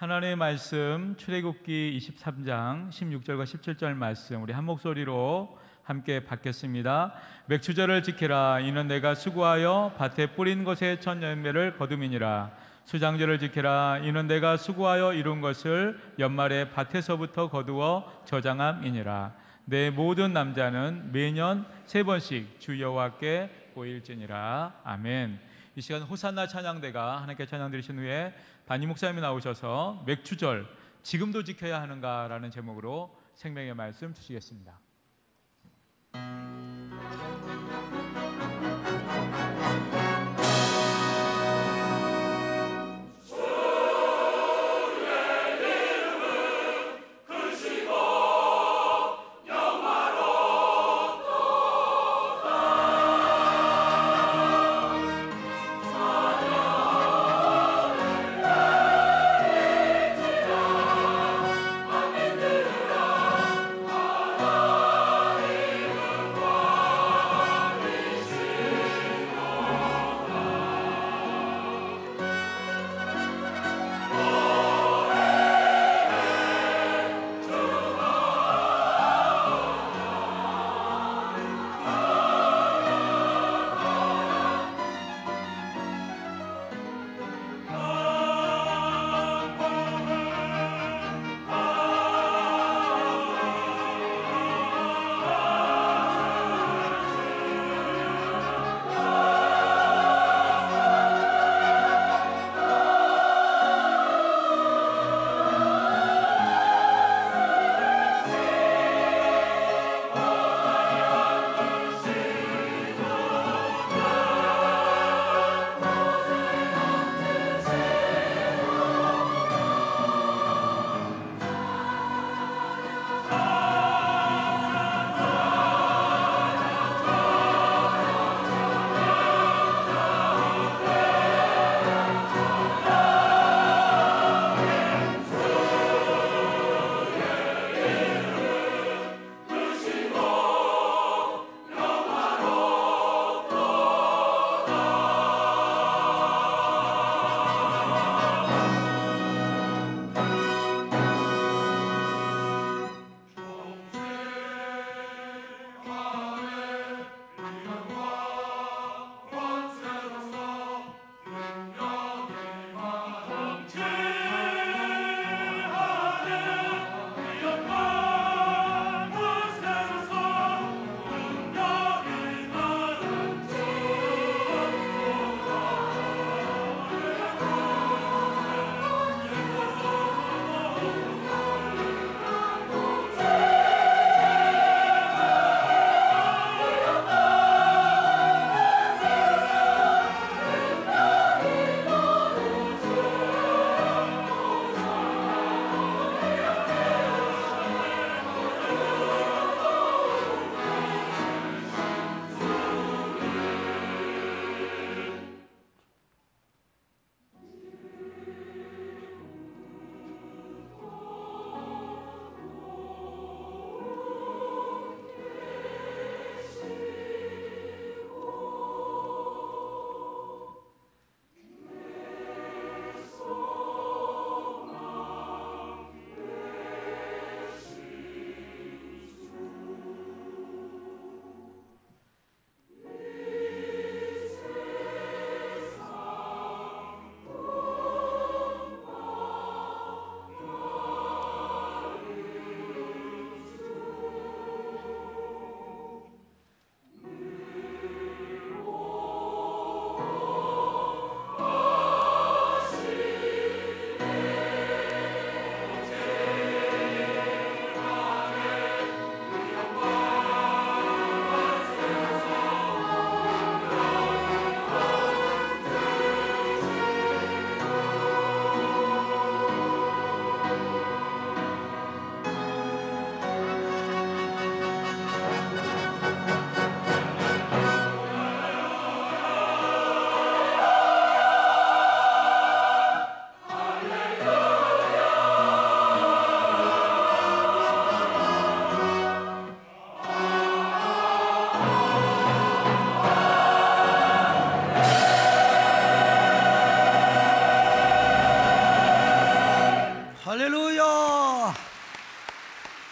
하나님의 말씀 출애굽기 23장 16절과 17절 말씀 우리 한 목소리로 함께 받겠습니다. 맥추절을 지키라. 이는 내가 수고하여 밭에 뿌린 것의 첫 열매를 거둠이니라. 수장절을 지키라. 이는 내가 수고하여 이룬 것을 연말에 밭에서부터 거두어 저장함이니라. 내 모든 남자는 매년 3번씩 주 여호와께 보일지니라. 아멘. 이 시간 호산나 찬양대가 하나님께 찬양 드리신 후에 담임 목사님이 나오셔서 맥추절 지금도 지켜야 하는가라는 제목으로 생명의 말씀 주시겠습니다.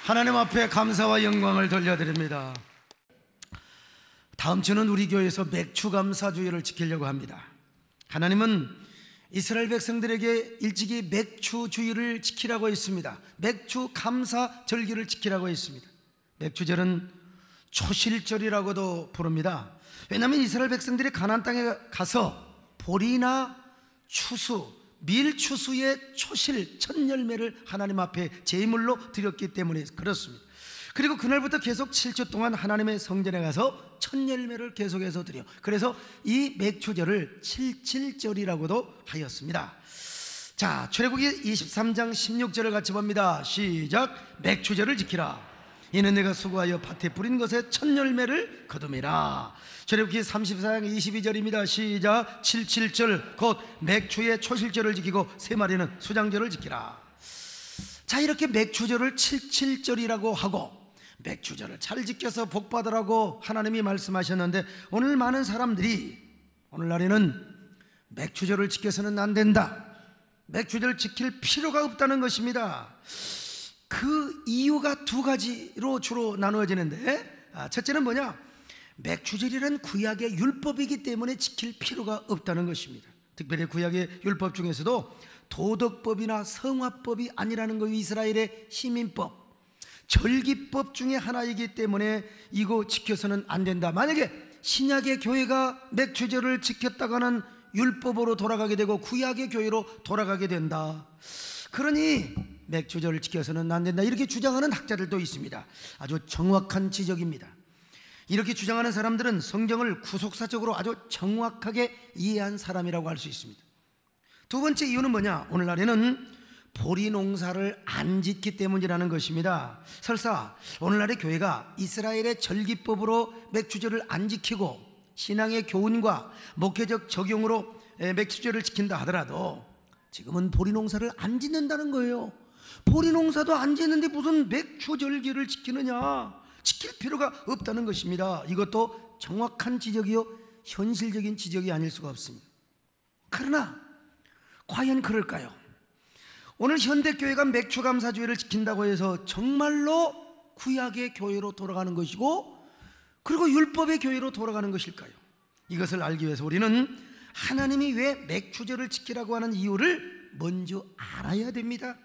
하나님 앞에 감사와 영광을 돌려드립니다. 다음 주는 우리 교회에서 맥추감사주의를 지키려고 합니다. 하나님은 이스라엘 백성들에게 일찍이 맥추주의를 지키라고 했습니다. 맥추감사절기를 지키라고 했습니다. 맥추절은 초실절이라고도 부릅니다. 왜냐하면 이스라엘 백성들이 가나안 땅에 가서 보리나 추수, 밀추수의 초실, 첫 열매를 하나님 앞에 제물로 드렸기 때문에 그렇습니다. 그리고 그날부터 계속 7주 동안 하나님의 성전에 가서 첫 열매를 계속해서 드려, 그래서 이 맥추절을 칠칠절이라고도 하였습니다. 자, 출애굽기 23장 16절을 같이 봅니다. 시작. 맥추절을 지키라. 이는 내가 수고하여 밭에 뿌린 것에 첫 열매를 거둠이라. 출애굽기 34장 22절입니다. 시작. 칠칠절 곧 맥추의 초실절을 지키고 세 마리는 수장절을 지키라. 자, 이렇게 맥추절을 칠칠절이라고 하고 맥추절을 잘 지켜서 복받으라고 하나님이 말씀하셨는데, 오늘 많은 사람들이 오늘날에는 맥추절을 지켜서는 안 된다, 맥추절을 지킬 필요가 없다는 것입니다. 그 이유가 두 가지로 주로 나누어지는데, 첫째는 뭐냐? 맥추절이란 구약의 율법이기 때문에 지킬 필요가 없다는 것입니다. 특별히 구약의 율법 중에서도 도덕법이나 성화법이 아니라는 거예요. 이스라엘의 시민법, 절기법 중에 하나이기 때문에 이거 지켜서는 안 된다. 만약에 신약의 교회가 맥추절을 지켰다가는 율법으로 돌아가게 되고 구약의 교회로 돌아가게 된다. 그러니 맥추절을 지켜서는 안 된다, 이렇게 주장하는 학자들도 있습니다. 아주 정확한 지적입니다. 이렇게 주장하는 사람들은 성경을 구속사적으로 아주 정확하게 이해한 사람이라고 할 수 있습니다. 두 번째 이유는 뭐냐? 오늘날에는 보리 농사를 안 짓기 때문이라는 것입니다. 설사 오늘날의 교회가 이스라엘의 절기법으로 맥추절을 안 지키고 신앙의 교훈과 목회적 적용으로 맥추절을 지킨다 하더라도 지금은 보리 농사를 안 짓는다는 거예요. 보리 농사도 안 짓는데 무슨 맥추절기를 지키느냐? 지킬 필요가 없다는 것입니다. 이것도 정확한 지적이요 현실적인 지적이 아닐 수가 없습니다. 그러나 과연 그럴까요? 오늘 현대교회가 맥추감사주의를 지킨다고 해서 정말로 구약의 교회로 돌아가는 것이고 그리고 율법의 교회로 돌아가는 것일까요? 이것을 알기 위해서 우리는 하나님이 왜 맥추절을 지키라고 하는 이유를 먼저 알아야 됩니다.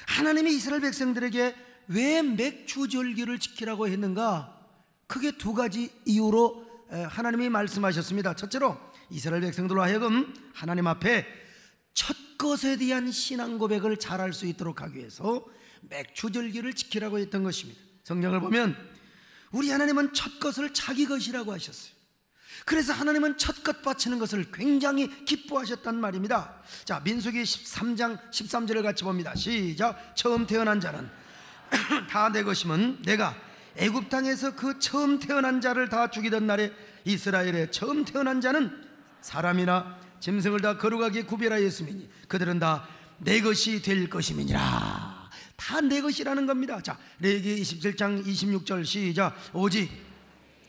하나님이 이스라엘 백성들에게 왜 맥추절기를 지키라고 했는가? 크게 두 가지 이유로 하나님이 말씀하셨습니다. 첫째로 이스라엘 백성들로 하여금 하나님 앞에 첫 것에 대한 신앙 고백을 잘할 수 있도록 하기 위해서 맥추절기를 지키라고 했던 것입니다. 성경을 보면 우리 하나님은 첫 것을 자기 것이라고 하셨어요. 그래서 하나님은 첫 것 바치는 것을 굉장히 기뻐하셨단 말입니다. 자, 민수기 13장 13절을 같이 봅니다. 시작. 처음 태어난 자는 다 내 것임은 내가 애굽 땅에서 그 처음 태어난 자를 다 죽이던 날에 이스라엘의 처음 태어난 자는 사람이나 짐승을 다 거룩하게 구별하였으니 그들은 다 내 것이 될 것임이니라. 다 내 것이라는 겁니다. 자, 레위기 27장 26절 시작. 오직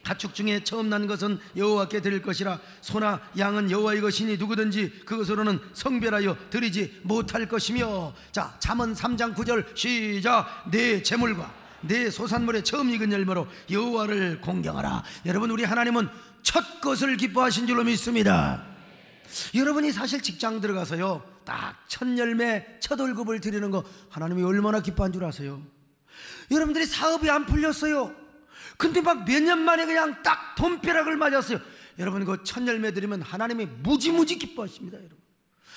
가축 중에 처음 난 것은 여호와께 드릴 것이라. 소나 양은 여호와의 것이니 누구든지 그것으로는 성별하여 드리지 못할 것이며. 자, 잠언 3장 9절 시작. 내 재물과 내 소산물의 처음 익은 열매로 여호와를 공경하라. 여러분, 우리 하나님은 첫 것을 기뻐하신 줄로 믿습니다. 여러분이 사실 직장 들어가서요 딱 첫 열매 첫 월급을 드리는 거 하나님이 얼마나 기뻐한 줄 아세요? 여러분들이 사업이 안 풀렸어요. 근데 막 몇 년 만에 그냥 딱 돈벼락을 맞았어요. 여러분, 그 첫 열매 드리면 하나님이 무지무지 기뻐하십니다. 여러분,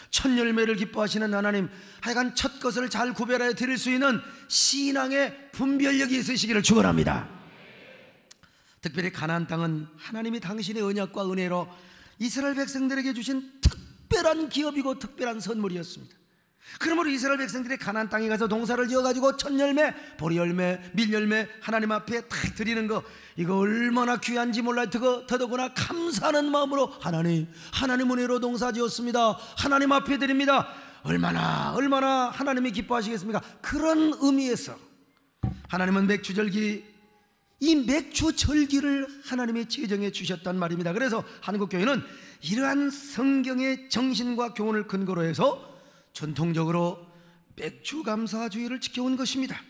첫 열매를 기뻐하시는 하나님, 하여간 첫 것을 잘 구별하여 드릴 수 있는 신앙의 분별력이 있으시기를 축원합니다. 특별히 가나안 땅은 하나님이 당신의 언약과 은혜로 이스라엘 백성들에게 주신 특별한 기업이고 특별한 선물이었습니다. 그러므로 이스라엘 백성들이 가나안 땅에 가서 농사를 지어가지고 첫 열매, 보리 열매, 밀 열매 하나님 앞에 딱 드리는 거, 이거 얼마나 귀한지 몰라요. 더더구나 감사하는 마음으로 하나님 은혜로 농사 지었습니다, 하나님 앞에 드립니다. 얼마나 하나님이 기뻐하시겠습니까? 그런 의미에서 하나님은 맥추절기, 이 맥추절기를 하나님이 제정해 주셨단 말입니다. 그래서 한국교회는 이러한 성경의 정신과 교훈을 근거로 해서 전통적으로 맥추감사주의를 지켜온 것입니다.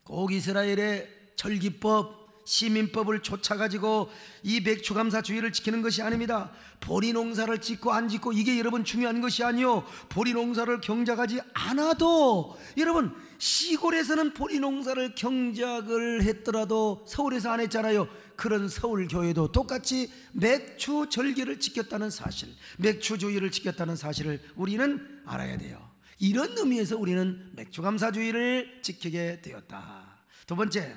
꼭 이스라엘의 절기법, 시민법을 쫓아가지고 이 맥추감사주의를 지키는 것이 아닙니다. 보리농사를 짓고 안 짓고 이게 여러분 중요한 것이 아니요, 보리농사를 경작하지 않아도, 여러분 시골에서는 보리농사를 경작을 했더라도 서울에서 안 했잖아요. 그런 서울교회도 똑같이 맥추절기를 지켰다는 사실, 맥추주의를 지켰다는 사실을 우리는 알아야 돼요. 이런 의미에서 우리는 맥추감사주의를 지키게 되었다. 두 번째,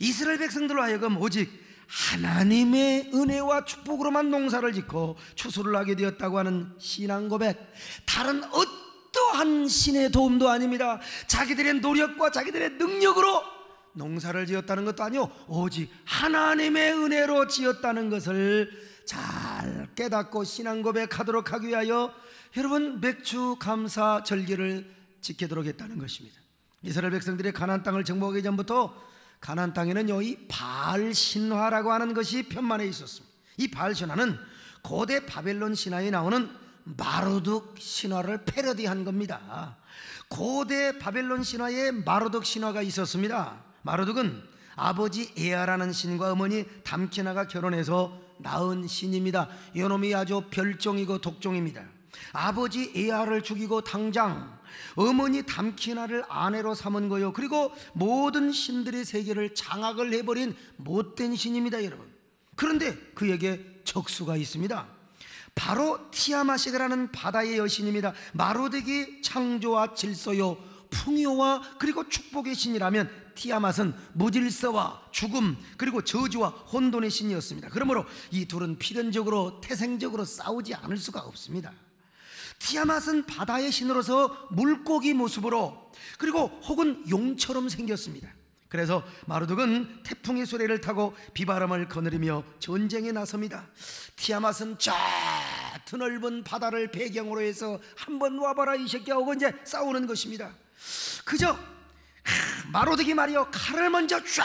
이스라엘 백성들로 하여금 오직 하나님의 은혜와 축복으로만 농사를 짓고 추수를 하게 되었다고 하는 신앙 고백, 다른 어떠한 신의 도움도 아닙니다. 자기들의 노력과 자기들의 능력으로 농사를 지었다는 것도 아니요, 오직 하나님의 은혜로 지었다는 것을 잘 깨닫고 신앙 고백하도록 하기 위하여 여러분 맥추감사 절기를 지키도록 했다는 것입니다. 이스라엘 백성들이 가나안 땅을 정복하기 전부터 가나안 땅에는요, 이 바알 신화라고 하는 것이 편만해 있었습니다. 이 바알 신화는 고대 바벨론 신화에 나오는 마르둑 신화를 패러디한 겁니다. 고대 바벨론 신화에 마르둑 신화가 있었습니다. 마르둑은 아버지 에아라는 신과 어머니 담키나가 결혼해서 낳은 신입니다. 이놈이 아주 별종이고 독종입니다. 아버지 에아를 죽이고 당장 어머니 담키나를 아내로 삼은 거요, 그리고 모든 신들의 세계를 장악을 해버린 못된 신입니다, 여러분. 그런데 그에게 적수가 있습니다. 바로 티아마시라는 바다의 여신입니다. 마르둑이 창조와 질서요, 풍요와 그리고 축복의 신이라면 티아맛은 무질서와 죽음 그리고 저주와 혼돈의 신이었습니다. 그러므로 이 둘은 필연적으로 태생적으로 싸우지 않을 수가 없습니다. 티아맛은 바다의 신으로서 물고기 모습으로 그리고 혹은 용처럼 생겼습니다. 그래서 마르둑은 태풍의 수레를 타고 비바람을 거느리며 전쟁에 나섭니다. 티아맛은 저 드넓은 바다를 배경으로 해서 한번 와봐라 이 새끼야 하고 이제 싸우는 것입니다. 그저 마르둑이 말이요, 칼을 먼저 쫙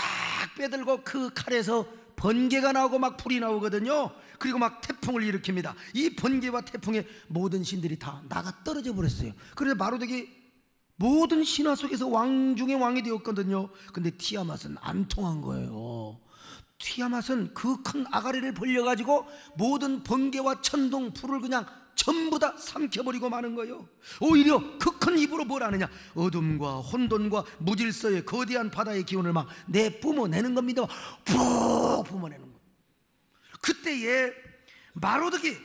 빼들고 그 칼에서 번개가 나오고 막 불이 나오거든요. 그리고 막 태풍을 일으킵니다. 이 번개와 태풍에 모든 신들이 다 나가 떨어져 버렸어요. 그래서 마르둑이 모든 신화 속에서 왕 중에 왕이 되었거든요. 근데 티아맛은 안 통한 거예요. 티아맛은 그 큰 아가리를 벌려가지고 모든 번개와 천둥 불을 그냥 전부 다 삼켜버리고 마는 거예요. 오히려 그 큰 입으로 뭘 하느냐, 어둠과 혼돈과 무질서의 거대한 바다의 기운을 막 내뿜어내는 겁니다. 푹 뿜어내는 거예요. 그때에 마르둑이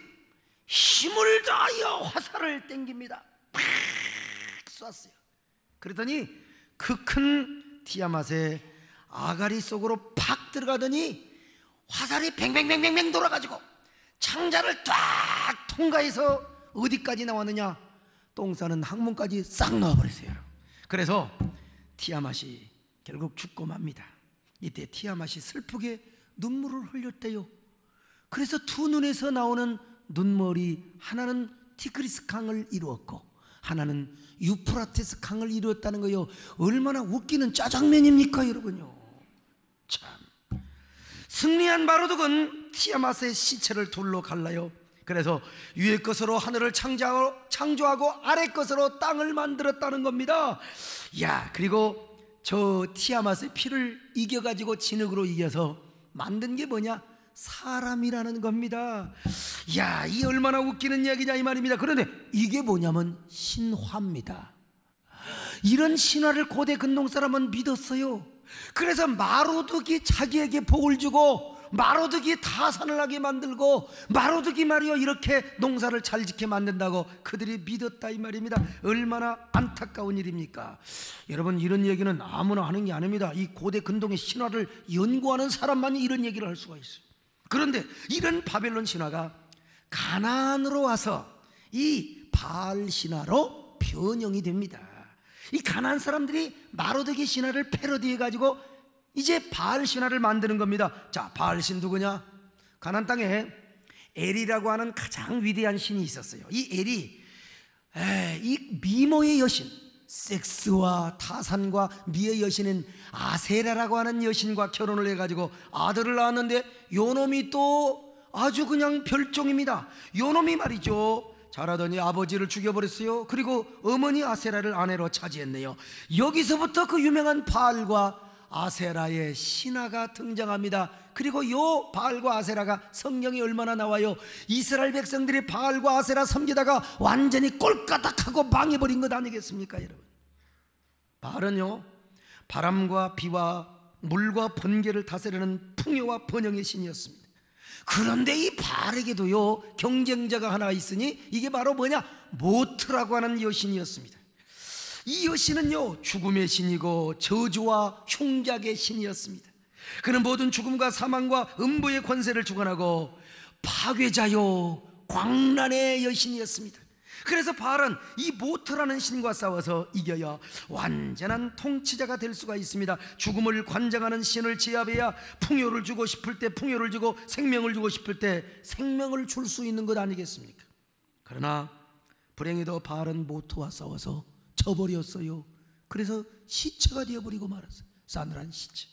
힘을 다하여 화살을 땡깁니다. 팍 쐈어요. 그랬더니 그 큰 티아맛의 아가리 속으로 팍 들어가더니 화살이 뱅뱅뱅뱅뱅 돌아가지고 창자를 딱 통과해서 어디까지 나왔느냐, 똥 싸는 항문까지 싹 넣어버렸어요. 그래서 티아맛이 결국 죽고 맙니다. 이때 티아맛이 슬프게 눈물을 흘렸대요. 그래서 두 눈에서 나오는 눈물이 하나는 티그리스 강을 이루었고 하나는 유프라테스 강을 이루었다는 거예요. 얼마나 웃기는 짜장면입니까 여러분요. 참, 승리한 마르둑은 티아맛의 시체를 둘로 갈라요. 그래서 위에 것으로 하늘을 창조하고 아래 것으로 땅을 만들었다는 겁니다. 야, 그리고 저 티아맛의 피를 이겨가지고 진흙으로 이겨서 만든 게 뭐냐, 사람이라는 겁니다. 야, 이 얼마나 웃기는 이야기냐 이 말입니다. 그런데 이게 뭐냐면 신화입니다. 이런 신화를 고대 근동 사람은 믿었어요. 그래서 마르둑이 자기에게 복을 주고 마르둑이 다산을 하게 만들고 마르둑이 말이요 이렇게 농사를 잘 짓게 만든다고 그들이 믿었다 이 말입니다. 얼마나 안타까운 일입니까? 여러분, 이런 얘기는 아무나 하는 게 아닙니다. 이 고대 근동의 신화를 연구하는 사람만이 이런 얘기를 할 수가 있어요. 그런데 이런 바벨론 신화가 가나안으로 와서 이 바알 신화로 변형이 됩니다. 이 가나안 사람들이 마르둑의 신화를 패러디해가지고 이제 바알 신화를 만드는 겁니다. 자, 바알 신 누구냐? 가나안 땅에 엘이라고 하는 가장 위대한 신이 있었어요. 이 엘이 이 미모의 여신, 섹스와 타산과 미의 여신인 아세라라고 하는 여신과 결혼을 해가지고 아들을 낳았는데 요놈이 또 아주 그냥 별종입니다. 요놈이 말이죠, 자라더니 아버지를 죽여버렸어요. 그리고 어머니 아세라를 아내로 차지했네요. 여기서부터 그 유명한 바알과 아세라의 신화가 등장합니다. 그리고 요 바알과 아세라가 성경에 얼마나 나와요. 이스라엘 백성들이 바알과 아세라 섬기다가 완전히 꼴까닥하고 망해버린 것 아니겠습니까 여러분? 바알은요, 바람과 비와 물과 번개를 다스리는 풍요와 번영의 신이었습니다. 그런데 이 바알에게도요 경쟁자가 하나 있으니 이게 바로 뭐냐? 모트라고 하는 여신이었습니다. 이 여신은요 죽음의 신이고 저주와 흉작의 신이었습니다. 그는 모든 죽음과 사망과 음부의 권세를 주관하고 파괴자요 광란의 여신이었습니다. 그래서 바알은 이 모트라는 신과 싸워서 이겨야 완전한 통치자가 될 수가 있습니다. 죽음을 관장하는 신을 제압해야 풍요를 주고 싶을 때 풍요를 주고 생명을 주고 싶을 때 생명을 줄 수 있는 것 아니겠습니까? 그러나 불행히도 바알은 모트와 싸워서 져버렸어요. 그래서 시체가 되어버리고 말았어요. 싸늘한 시체.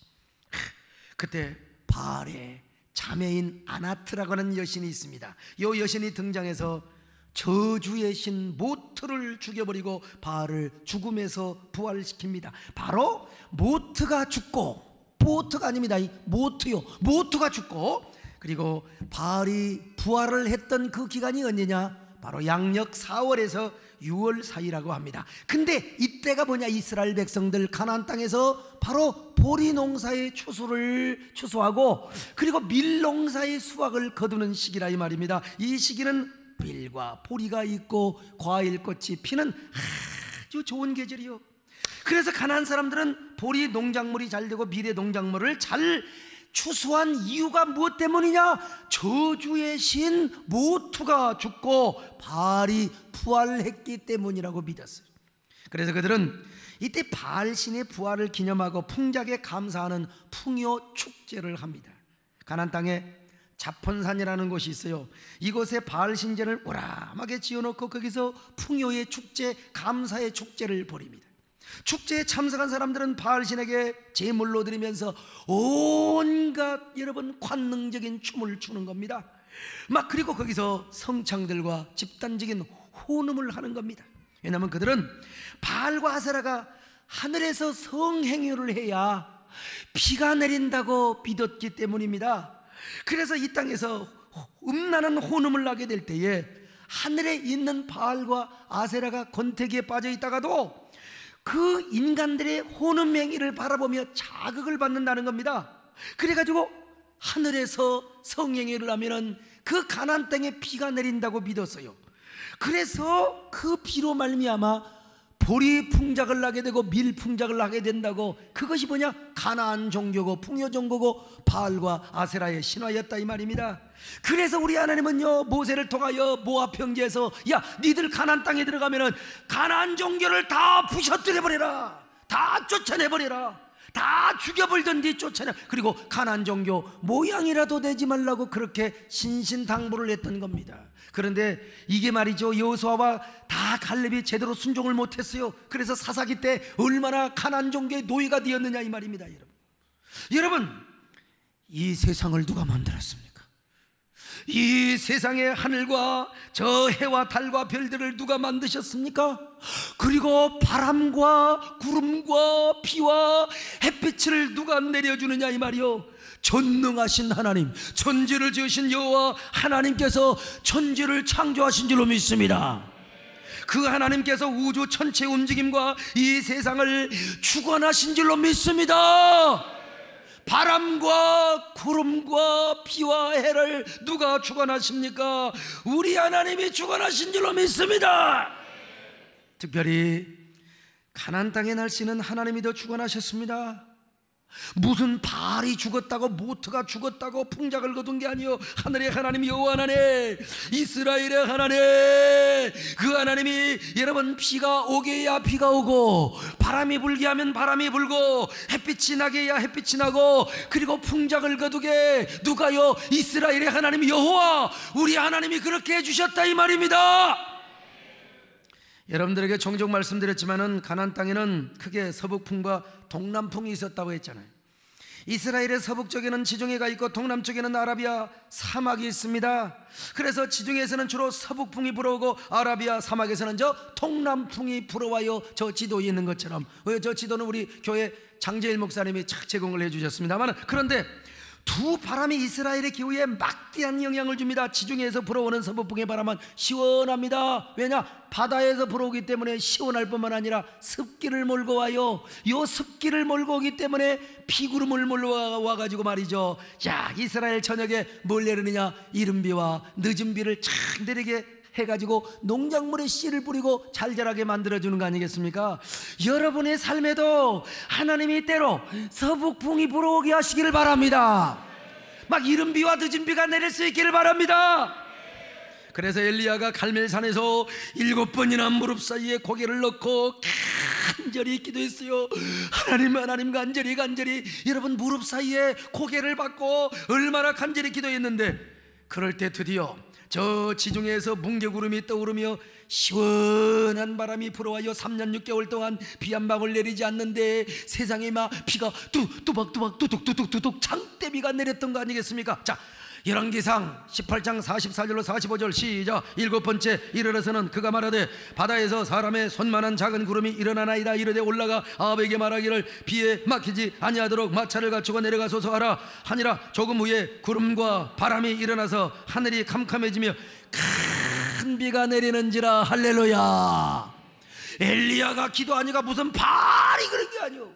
그때 바알의 자매인 아나트라고 하는 여신이 있습니다. 이 여신이 등장해서 저주의 신 모트를 죽여버리고 바알을 죽음에서 부활시킵니다. 바로 모트가 죽고, 모트가 아닙니다, 이 모트요, 모트가 죽고, 그리고 바알이 부활을 했던 그 기간이 언제냐? 바로 양력 4월에서 6월 사이라고 합니다. 근데 이때가 뭐냐? 이스라엘 백성들 가나안 땅에서 바로 보리 농사의 추수를 추수하고 그리고 밀 농사의 수확을 거두는 시기라 이 말입니다. 이 시기는 밀과 보리가 있고 과일꽃이 피는 아주 좋은 계절이요. 그래서 가나안 사람들은 보리 농작물이 잘 되고 밀의 농작물을 잘 추수한 이유가 무엇 때문이냐? 저주의 신 모투가 죽고 바알이 부활했기 때문이라고 믿었어요. 그래서 그들은 이때 바알 신의 부활을 기념하고 풍작에 감사하는 풍요 축제를 합니다. 가나안 땅에 자폰산이라는 곳이 있어요. 이곳에 바알 신전을 오람하게 지어놓고 거기서 풍요의 축제, 감사의 축제를 벌입니다. 축제에 참석한 사람들은 바알신에게 제물로 드리면서 온갖 여러분 관능적인 춤을 추는 겁니다. 막 그리고 거기서 성창들과 집단적인 호눔을 하는 겁니다. 왜냐하면 그들은 바알과 아세라가 하늘에서 성행위를 해야 비가 내린다고 믿었기 때문입니다. 그래서 이 땅에서 음란한 호눔을 하게 될 때에 하늘에 있는 바알과 아세라가 권태기에 빠져 있다가도 그 인간들의 호눔 행위를 바라보며 자극을 받는다는 겁니다. 그래가지고 하늘에서 성행위를 하면은 그 가나안 땅에 비가 내린다고 믿었어요. 그래서 그 비로 말미암아 보리 풍작을 나게 되고 밀 풍작을 나게 된다고, 그것이 뭐냐? 가나안 종교고 풍요 종교고 바알과 아세라의 신화였다 이 말입니다. 그래서 우리 하나님은요 모세를 통하여 모압 평지에서 야 니들 가나안 땅에 들어가면은 가나안 종교를 다 부셔뜨려버려라, 다 쫓아내버려라, 다 죽여버리든지 쫓아내, 그리고 가나안 종교 모양이라도 내지 말라고 그렇게 신신당부를 했던 겁니다. 그런데 이게 말이죠, 여호수아와 다 갈렙이 제대로 순종을 못했어요. 그래서 사사기 때 얼마나 가나안 종교의 노예가 되었느냐 이 말입니다. 여러분 이 세상을 누가 만들었습니까? 이 세상의 하늘과 저 해와 달과 별들을 누가 만드셨습니까? 그리고 바람과 구름과 비와 햇빛을 누가 내려주느냐 이 말이요. 전능하신 하나님, 천지를 지으신 여호와 하나님께서 천지를 창조하신 줄로 믿습니다. 그 하나님께서 우주 전체 움직임과 이 세상을 주관하신 줄로 믿습니다. 바람과 구름과 비와 해를 누가 주관하십니까? 우리 하나님이 주관하신 줄로 믿습니다. 특별히 가나안 땅의 날씨는 하나님이 더 주관하셨습니다. 무슨 바알이 죽었다고 모트가 죽었다고 풍작을 거둔 게 아니요, 하늘의 하나님 여호와 하나님, 이스라엘의 하나님, 그 하나님이 여러분 비가 오게 해야 비가 오고 바람이 불게 하면 바람이 불고 햇빛이 나게 해야 햇빛이 나고 그리고 풍작을 거두게 누가요? 이스라엘의 하나님 여호와 우리 하나님이 그렇게 해주셨다 이 말입니다. 여러분들에게 종종 말씀드렸지만은 가나안 땅에는 크게 서북풍과 동남풍이 있었다고 했잖아요. 이스라엘의 서북쪽에는 지중해가 있고 동남쪽에는 아라비아 사막이 있습니다. 그래서 지중해에서는 주로 서북풍이 불어오고 아라비아 사막에서는 저 동남풍이 불어와요. 저 지도에 있는 것처럼. 저 지도는 우리 교회 장재일 목사님이 착 제공을 해주셨습니다만, 그런데 두 바람이 이스라엘의 기후에 막대한 영향을 줍니다. 지중해에서 불어오는 서북풍의 바람은 시원합니다. 왜냐? 바다에서 불어오기 때문에 시원할 뿐만 아니라 습기를 몰고 와요. 이 습기를 몰고 오기 때문에 비구름을 몰고 와가지고 말이죠. 자, 이스라엘 전역에 뭘 내리느냐? 이른 비와 늦은 비를 착 내리게 해가지고 농작물에 씨를 뿌리고 잘 자라게 만들어주는 거 아니겠습니까? 여러분의 삶에도 하나님이 때로 서북풍이 불어오게 하시기를 바랍니다. 막 이른 비와 늦은 비가 내릴 수 있기를 바랍니다. 그래서 엘리야가 갈멜산에서 7번이나 무릎 사이에 고개를 넣고 간절히 기도했어요. 하나님 간절히 여러분 무릎 사이에 고개를 받고 얼마나 간절히 기도했는데, 그럴 때 드디어 저 지중해에서 뭉게구름이 떠오르며 시원한 바람이 불어와요. 3년 6개월 동안 비 한 방울 내리지 않는데 세상에 막 비가 뚜벅뚜벅 뚜둑뚜둑 장대비가 내렸던 거 아니겠습니까? 자, 열왕기상 18장 44절로 45절 시작. 7번째 이르러서는 그가 말하되 바다에서 사람의 손만한 작은 구름이 일어나나이다. 이르되 올라가 아합에게 말하기를 비에 막히지 아니하도록 마차를 갖추고 내려가소서 하라 하니라. 조금 후에 구름과 바람이 일어나서 하늘이 캄캄해지며 큰 비가 내리는지라. 할렐루야. 엘리야가 기도하니까 무슨 발이 그런 게 아니오.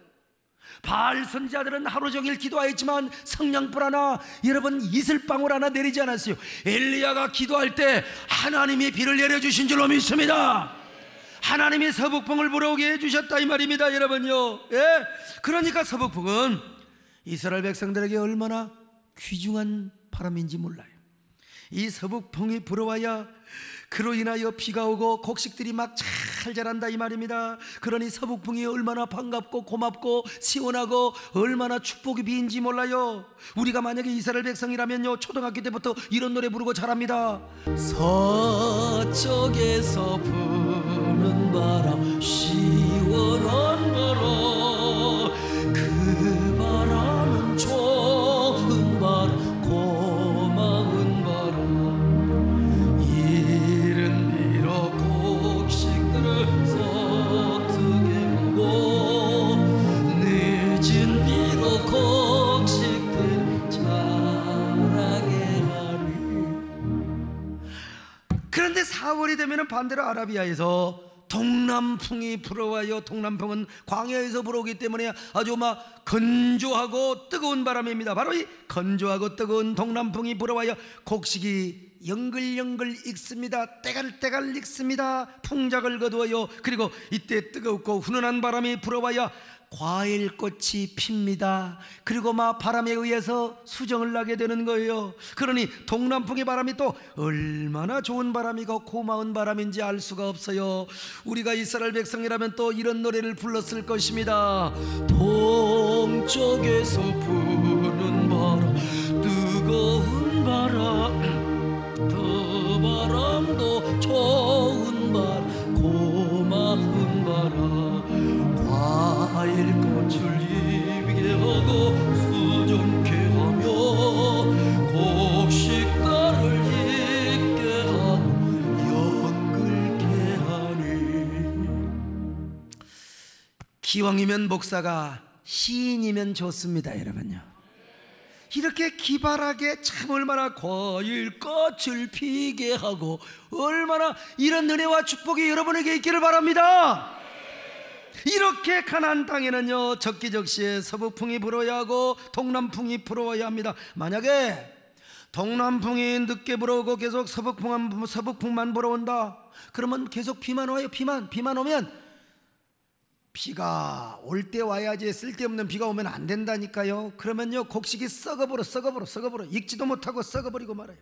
바알 선지자들은 하루 종일 기도하였지만 성냥불 하나, 여러분 이슬방울 하나 내리지 않았어요. 엘리야가 기도할 때 하나님이 비를 내려주신 줄로 믿습니다. 하나님이 서북풍을 불어오게 해주셨다 이 말입니다, 여러분요. 예? 그러니까 서북풍은 이스라엘 백성들에게 얼마나 귀중한 바람인지 몰라요. 이 서북풍이 불어와야 그로 인하여 비가 오고 곡식들이 막 잘 자란다 이 말입니다. 그러니 서북풍이 얼마나 반갑고 고맙고 시원하고 얼마나 축복의 비인지 몰라요. 우리가 만약에 이스라엘 백성이라면요, 초등학교 때부터 이런 노래 부르고 자랍니다. 서쪽에서 부는 바람 시원한 바람, 그 바람은 좋은 바람 고마운 바람, 그런데 4월이 되면 반대로 아라비아에서 동남풍이 불어와요. 동남풍은 광야에서 불어오기 때문에 아주 막 건조하고 뜨거운 바람입니다. 바로 이 건조하고 뜨거운 동남풍이 불어와요. 곡식이 영글영글 익습니다. 때갈때갈 익습니다. 풍작을 거두어요. 그리고 이때 뜨겁고 훈훈한 바람이 불어와야 과일꽃이 핍니다. 그리고 막 바람에 의해서 수정을 나게 되는 거예요. 그러니 동남풍의 바람이 또 얼마나 좋은 바람이고 고마운 바람인지 알 수가 없어요. 우리가 이스라엘 백성이라면 또 이런 노래를 불렀을 것입니다. 동쪽에서 부는 바람 뜨거운 바람, 그 바람도 좋은 바람 고마운 바람, 과일꽃을 익게 하고 수정케 하며 곡식가를 익게 하고 연글게 하니. 기왕이면 목사가 시인이면 좋습니다, 여러분요. 이렇게 기발하게 참 얼마나 과일꽃을 피게 하고 얼마나 이런 은혜와 축복이 여러분에게 있기를 바랍니다. 이렇게 가나안 땅에는요, 적기적시에 서북풍이 불어야 하고 동남풍이 불어야 합니다. 만약에 동남풍이 늦게 불어오고 계속 서북풍만 불어온다, 그러면 계속 비만 와요. 비만 오면 비가 올 때 와야지 쓸데없는 비가 오면 안 된다니까요. 그러면요 곡식이 썩어버려 익지도 못하고 썩어버리고 말아요.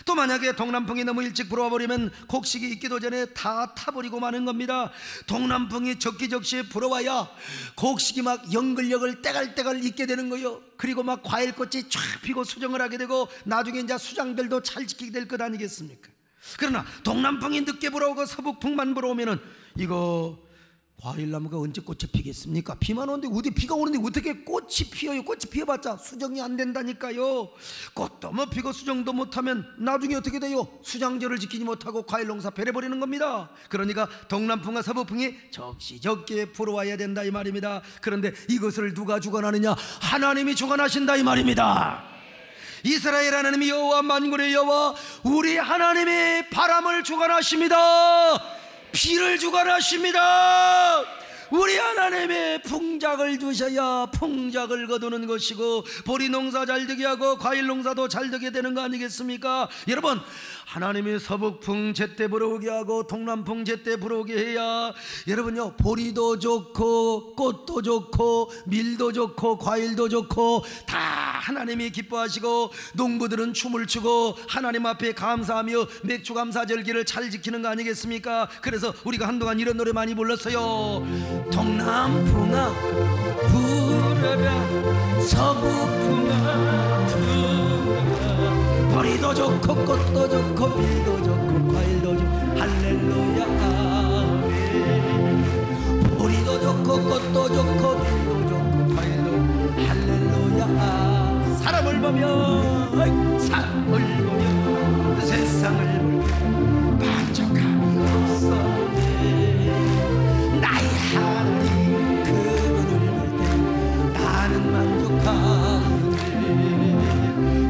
또 만약에 동남풍이 너무 일찍 불어와 버리면 곡식이 익기도 전에 다 타버리고 마는 겁니다. 동남풍이 적기적시에 불어와야 곡식이 막 영글영글 때갈때갈 익게 되는 거예요. 그리고 막 과일꽃이 쫙 피고 수정을 하게 되고 나중에 이제 수장들도 잘 지키게 될 것 아니겠습니까? 그러나 동남풍이 늦게 불어오고 서북풍만 불어오면은 이거 과일나무가 언제 꽃이 피겠습니까? 비만 오는데 어디 비가 오는데 어떻게 꽃이 피어요? 꽃이 피어봤자 수정이 안 된다니까요. 꽃도 못 피고 수정도 못하면 나중에 어떻게 돼요? 수장제를 지키지 못하고 과일 농사 베려버리는 겁니다. 그러니까 동남풍과 서북풍이 적시적기에 불어와야 된다 이 말입니다. 그런데 이것을 누가 주관하느냐? 하나님이 주관하신다 이 말입니다. 이스라엘 하나님이 여호와 만군의 여호와 우리 하나님이 바람을 주관하십니다. 비를 주관하십니다. 우리 하나님의 풍작을 두셔야 풍작을 거두는 것이고 보리 농사 잘 되게 하고 과일 농사도 잘 되게 되는 거 아니겠습니까? 여러분, 하나님이 서북풍 제때 불어오게 하고 동남풍 제때 불어오게 해야 여러분요 보리도 좋고 꽃도 좋고 밀도 좋고 과일도 좋고 다 하나님이 기뻐하시고 농부들은 춤을 추고 하나님 앞에 감사하며 맥주감사절기를 잘 지키는 거 아니겠습니까? 그래서 우리가 한동안 이런 노래 많이 불렀어요. 동남풍아 불어라 서북풍아 불어라 보리도 좋고 꽃도 좋고 밀도 좋고 과일도 좋고 할렐루야 아멘. 보리도 좋고 꽃도 좋고 밀도 좋고 과일도 좋고 할렐루야. 사람을 보며 세상을 보며 만족함이 없어. 나의 하나님 그 눈을 볼 때 나는 만족하네.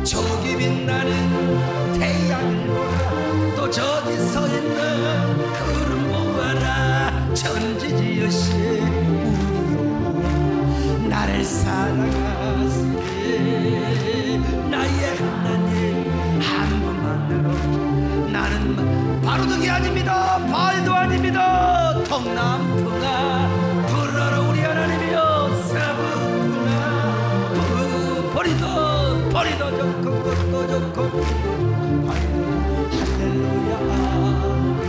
저기 빛나는 태양을 보라 또 저기 서 있는 구름 보아라. 천지지으신 우리 나를 사랑하시네. 나의 하나님 한 분만으로 나는 바로등이 아닙니다. 발도 아닙니다. 동남풍아 불어라 우리 하나님이여 서북풍아 보리도 좋고 꽃도 좋고 할렐루야 아멘.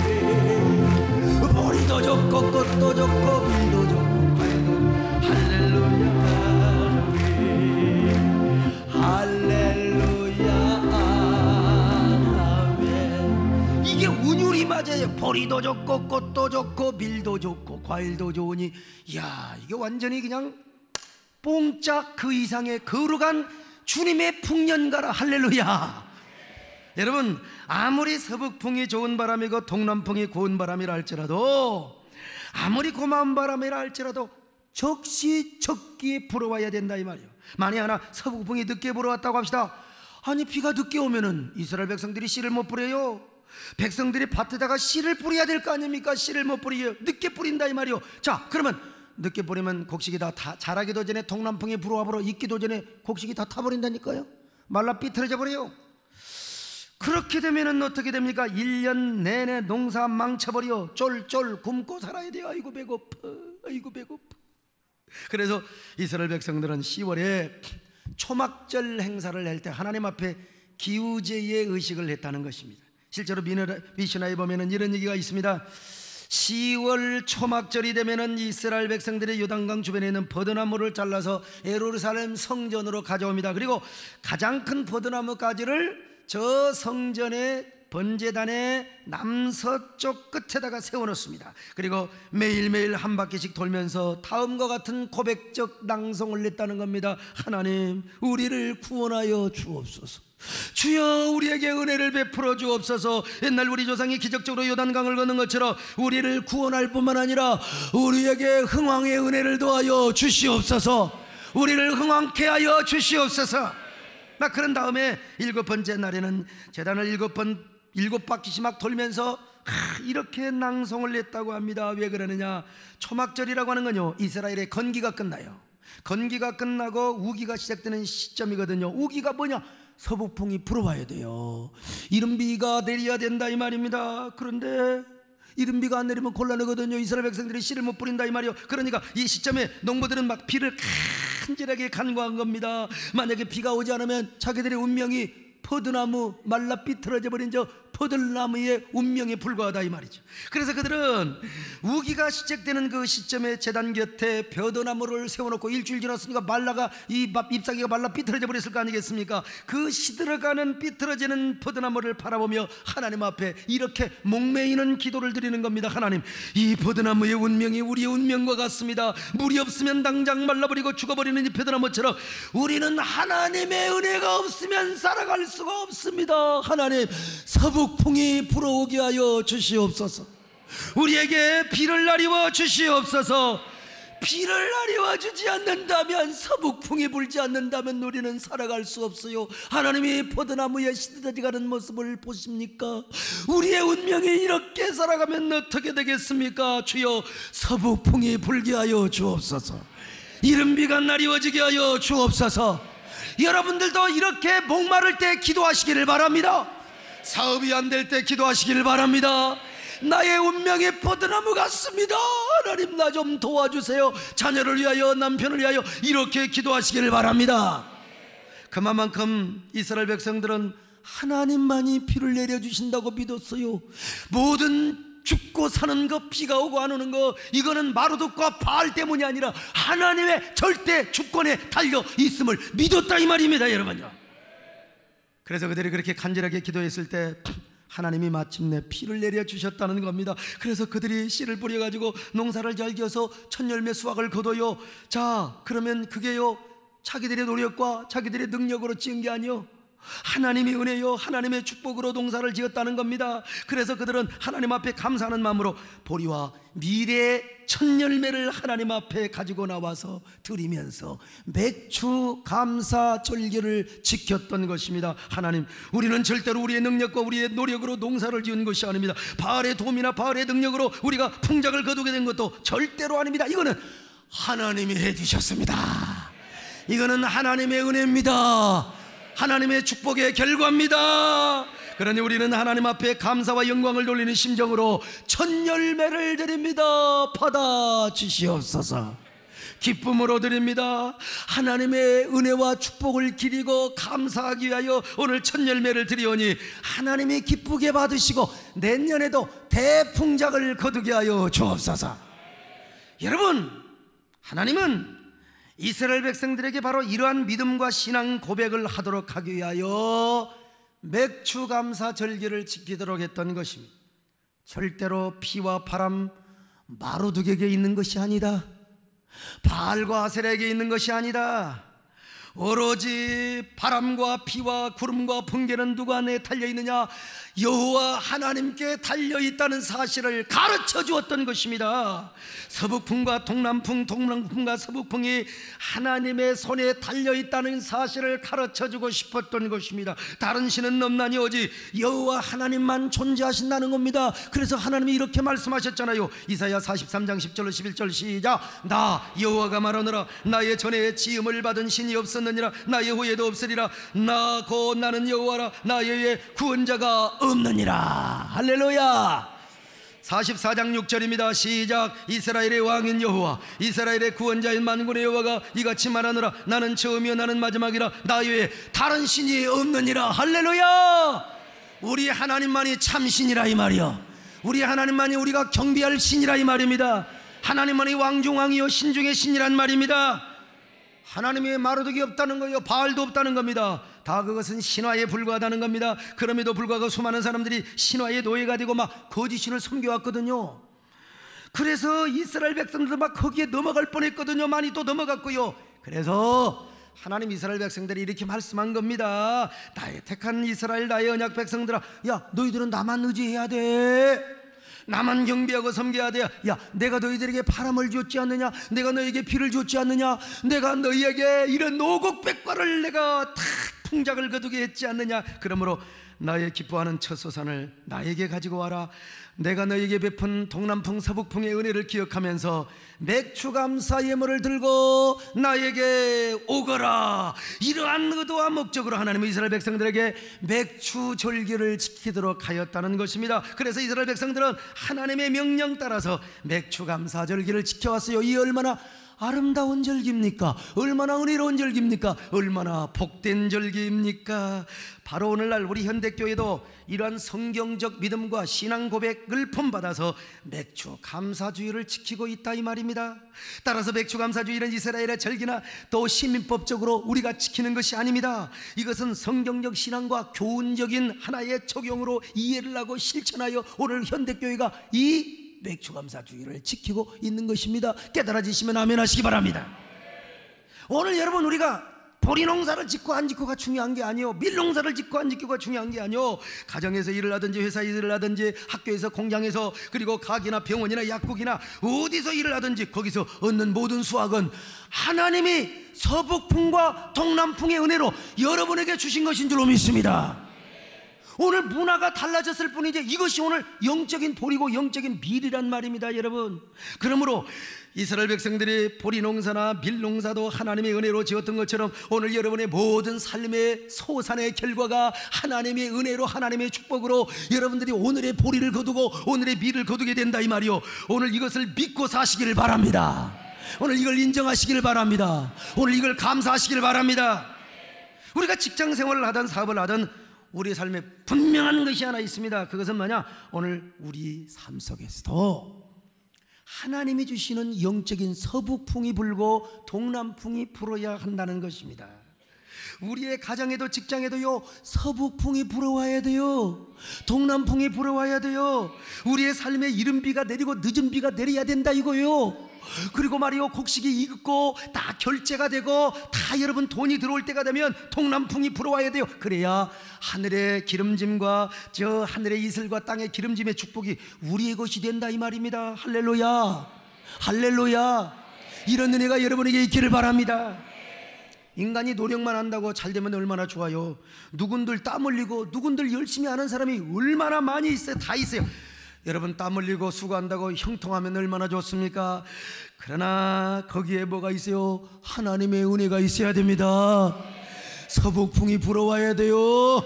보리도 좋고 꽃도 좋고 밀도 좋고 과일도 할렐루야 아멘. 할렐루야 아멘. 이게 운율이 맞아요. 보리도 좋고 꽃도 좋고 밀도 좋고 과일도 좋으니 이야 이게 완전히 그냥 뽕짝 그 이상의 거룩한 주님의 풍년가라. 할렐루야. 여러분 아무리 서북풍이 좋은 바람이고 동남풍이 고운 바람이라 할지라도 아무리 고마운 바람이라 할지라도 적시적기에 불어와야 된다 이 말이에요. 만약 하나 서북풍이 늦게 불어왔다고 합시다. 아니 비가 늦게 오면은 이스라엘 백성들이 씨를 못 뿌려요. 백성들이 밭에다가 씨를 뿌려야 될 거 아닙니까? 씨를 못 뿌려요. 늦게 뿌린다 이 말이요. 자 그러면 늦게 뿌리면 곡식이 다 자라기도 전에 동남풍이 불어와 버려 익기도 전에 곡식이 다 타버린다니까요. 말라 삐뚤어져 버려요. 그렇게 되면은 어떻게 됩니까? 1년 내내 농사 망쳐버려 쫄쫄 굶고 살아야 돼요. 아이고 배고파 아이고 배고파. 그래서 이스라엘 백성들은 10월에 초막절 행사를 할 때 하나님 앞에 기우제의 의식을 했다는 것입니다. 실제로 미시나에 보면은 이런 얘기가 있습니다. 10월 초막절이 되면은 이스라엘 백성들이 요단강 주변에 있는 버드나무를 잘라서 예루살렘 성전으로 가져옵니다. 그리고 가장 큰 버드나무 가지를 저 성전의 번제단의 남서쪽 끝에다가 세워놓습니다. 그리고 매일매일 한 바퀴씩 돌면서 다음과 같은 고백적 낭송을 냈다는 겁니다. 하나님 우리를 구원하여 주옵소서. 주여 우리에게 은혜를 베풀어 주옵소서. 옛날 우리 조상이 기적적으로 요단강을 걷는 것처럼 우리를 구원할 뿐만 아니라 우리에게 흥왕의 은혜를 더하여 주시옵소서. 우리를 흥왕케 하여 주시옵소서. 그런 다음에 7번째 날에는 제단을 7바퀴씩 막 돌면서 이렇게 낭송을 냈다고 합니다. 왜 그러느냐? 초막절이라고 하는 건요 이스라엘의 건기가 끝나요. 건기가 끝나고 우기가 시작되는 시점이거든요. 우기가 뭐냐? 서북풍이 불어와야 돼요. 이른비가 내려야 된다 이 말입니다. 그런데 이른비가 안 내리면 곤란하거든요. 이스라엘 백성들이 씨를 못 뿌린다 이 말이요. 그러니까 이 시점에 농부들은 막 비를 간절하게 간구한 겁니다. 만약에 비가 오지 않으면 자기들의 운명이 버드나무 말라 삐뚤어져 버린 저 포도나무의 운명에 불과하다 이 말이죠. 그래서 그들은 우기가 시작되는 그 시점에 제단 곁에 벼도나무를 세워놓고 일주일 지났으니까 말라가 잎사귀가 말라 삐뚤어져 버렸을 거 아니겠습니까? 그 시들어가는 삐뚤어지는 포도나무를 바라보며 하나님 앞에 이렇게 목매이는 기도를 드리는 겁니다. 하나님, 이 포도나무의 운명이 우리의 운명과 같습니다. 물이 없으면 당장 말라버리고 죽어버리는 이 포도나무처럼 우리는 하나님의 은혜가 없으면 살아갈 수가 없습니다. 하나님, 서북풍이 불어오게 하여 주시옵소서. 우리에게 비를 내리워 주시옵소서. 비를 내리워 주지 않는다면, 서북풍이 불지 않는다면 우리는 살아갈 수 없어요. 하나님이 포도나무에 시들어가는 모습을 보십니까? 우리의 운명이 이렇게 살아가면 어떻게 되겠습니까? 주여, 서북풍이 불게 하여 주옵소서. 이른비가 내리워지게 하여 주옵소서. 여러분들도 이렇게 목마를 때 기도하시기를 바랍니다. 사업이 안 될 때 기도하시기를 바랍니다. 나의 운명이 포도나무 같습니다. 하나님, 나 좀 도와주세요. 자녀를 위하여, 남편을 위하여 이렇게 기도하시기를 바랍니다. 그만큼 이스라엘 백성들은 하나님만이 비를 내려주신다고 믿었어요. 모든 죽고 사는 거, 비가 오고 안 오는 거, 이거는 마루둑과 바알 때문이 아니라 하나님의 절대 주권에 달려 있음을 믿었다 이 말입니다, 여러분요. 그래서 그들이 그렇게 간절하게 기도했을 때 하나님이 마침내 비를 내려주셨다는 겁니다. 그래서 그들이 씨를 뿌려가지고 농사를 잘 지어서 첫 열매 수확을 거둬요. 자, 그러면 그게요, 자기들의 노력과 자기들의 능력으로 지은 게 아니요, 하나님의 은혜요, 하나님의 축복으로 농사를 지었다는 겁니다. 그래서 그들은 하나님 앞에 감사하는 마음으로 보리와 미래의 첫 열매를 하나님 앞에 가지고 나와서 드리면서 맥주 감사 절기를 지켰던 것입니다. 하나님, 우리는 절대로 우리의 능력과 우리의 노력으로 농사를 지은 것이 아닙니다. 바알의 도움이나 바알의 능력으로 우리가 풍작을 거두게 된 것도 절대로 아닙니다. 이거는 하나님이 해주셨습니다. 이거는 하나님의 은혜입니다. 하나님의 축복의 결과입니다. 그러니 우리는 하나님 앞에 감사와 영광을 돌리는 심정으로 첫 열매를 드립니다. 받아 주시옵소서. 기쁨으로 드립니다. 하나님의 은혜와 축복을 기리고 감사하기 위하여 오늘 첫 열매를 드리오니 하나님이 기쁘게 받으시고 내년에도 대풍작을 거두게 하여 주옵소서. 여러분, 하나님은 이스라엘 백성들에게 바로 이러한 믿음과 신앙 고백을 하도록 하기 위하여 맥추감사 절기를 지키도록 했던 것입니다. 절대로 피와 바람, 마루둑에게 있는 것이 아니다. 바알과 아셀에게 있는 것이 아니다. 오로지 바람과 피와 구름과 번개는 누구 안에 달려있느냐? 여호와 하나님께 달려있다는 사실을 가르쳐 주었던 것입니다. 서북풍과 동남풍, 동남풍과 서북풍이 하나님의 손에 달려있다는 사실을 가르쳐 주고 싶었던 것입니다. 다른 신은 없나니 오직 여호와 하나님만 존재하신다는 겁니다. 그래서 하나님이 이렇게 말씀하셨잖아요. 이사야 43장 10절로 11절 시작. 나 여호와가 말하노라. 나의 전에 지음을 받은 신이 없었느니라. 나의 후에도 없으리라. 나 곧 나는 여호와라. 나의 구원자가 없느니라. 할렐루야. 44장 6절입니다. 시작. 이스라엘의 왕인 여호와, 이스라엘의 구원자인 만군의 여호와가 이같이 말하노라. 나는 처음이요 나는 마지막이라. 나 외에 다른 신이 없느니라. 할렐루야. 우리 하나님만이 참신이라 이 말이요, 우리 하나님만이 우리가 경배할 신이라 이 말입니다. 하나님만이 왕중왕이요 신중의 신이란 말입니다. 하나님의 마루둑이 없다는 거예요. 바알도 없다는 겁니다. 다 그것은 신화에 불과하다는 겁니다. 그럼에도 불구하고 수많은 사람들이 신화의 노예가 되고 막 거짓신을 섬겨왔거든요. 그래서 이스라엘 백성들도 막 거기에 넘어갈 뻔했거든요. 많이 또 넘어갔고요. 그래서 하나님 이스라엘 백성들이 이렇게 말씀한 겁니다. 나의 택한 이스라엘, 나의 언약 백성들아, 야, 너희들은 나만 의지해야 돼. 나만 경배하고 섬겨야 돼. 야, 내가 너희들에게 바람을 줬지 않느냐? 내가 너희에게 비를 줬지 않느냐? 내가 너희에게 이런 오곡백과를 내가 다 풍작을 거두게 했지 않느냐? 그러므로 나의 기뻐하는 첫 소산을 나에게 가지고 와라. 내가 너희에게 베푼 동남풍 서북풍의 은혜를 기억하면서 맥추감사 예물을 들고 나에게 오거라. 이러한 의도와 목적으로 하나님은 이스라엘 백성들에게 맥추절기를 지키도록 하였다는 것입니다. 그래서 이스라엘 백성들은 하나님의 명령 따라서 맥추감사 절기를 지켜왔어요. 이 얼마나 아름다운 절기입니까? 얼마나 은혜로운 절기입니까? 얼마나 복된 절기입니까? 바로 오늘날 우리 현대교회도 이러한 성경적 믿음과 신앙 고백을 본받아서 맥주 감사주의를 지키고 있다 이 말입니다. 따라서 맥주 감사주의는 이스라엘의 절기나 또 시민법적으로 우리가 지키는 것이 아닙니다. 이것은 성경적 신앙과 교훈적인 하나의 적용으로 이해를 하고 실천하여 오늘 현대교회가 이 맥주감사주의를 지키고 있는 것입니다. 깨달아지시면 아멘 하시기 바랍니다. 오늘 여러분, 우리가 보리농사를 짓고 안 짓고가 중요한 게 아니요, 밀농사를 짓고 안 짓고가 중요한 게 아니요, 가정에서 일을 하든지 회사 일을 하든지 학교에서 공장에서 그리고 가게나 병원이나 약국이나 어디서 일을 하든지 거기서 얻는 모든 수확은 하나님이 서북풍과 동남풍의 은혜로 여러분에게 주신 것인 줄로 믿습니다. 오늘 문화가 달라졌을 뿐이지 이것이 오늘 영적인 보리고 영적인 밀이란 말입니다, 여러분. 그러므로 이스라엘 백성들이 보리농사나 밀농사도 하나님의 은혜로 지었던 것처럼 오늘 여러분의 모든 삶의 소산의 결과가 하나님의 은혜로, 하나님의 축복으로 여러분들이 오늘의 보리를 거두고 오늘의 밀을 거두게 된다 이 말이요. 오늘 이것을 믿고 사시기를 바랍니다. 오늘 이걸 인정하시기를 바랍니다. 오늘 이걸 감사하시기를 바랍니다. 우리가 직장 생활을 하든 사업을 하든 우리의 삶에 분명한 것이 하나 있습니다. 그것은 뭐냐? 오늘 우리 삶 속에서도 하나님이 주시는 영적인 서북풍이 불고 동남풍이 불어야 한다는 것입니다. 우리의 가정에도 직장에도요, 서북풍이 불어와야 돼요. 동남풍이 불어와야 돼요. 우리의 삶에 이른 비가 내리고 늦은 비가 내려야 된다 이거요. 그리고 말이요, 곡식이 익고 다 결제가 되고 다 여러분 돈이 들어올 때가 되면 동남풍이 불어와야 돼요. 그래야 하늘의 기름짐과 저 하늘의 이슬과 땅의 기름짐의 축복이 우리의 것이 된다 이 말입니다. 할렐루야, 할렐루야. 이런 은혜가 여러분에게 있기를 바랍니다. 인간이 노력만 한다고 잘 되면 얼마나 좋아요. 누군들 땀 흘리고 누군들 열심히 하는 사람이 얼마나 많이 있어요. 다 있어요. 여러분, 땀 흘리고 수고한다고 형통하면 얼마나 좋습니까? 그러나 거기에 뭐가 있어요? 하나님의 은혜가 있어야 됩니다. 서북풍이 불어와야 돼요.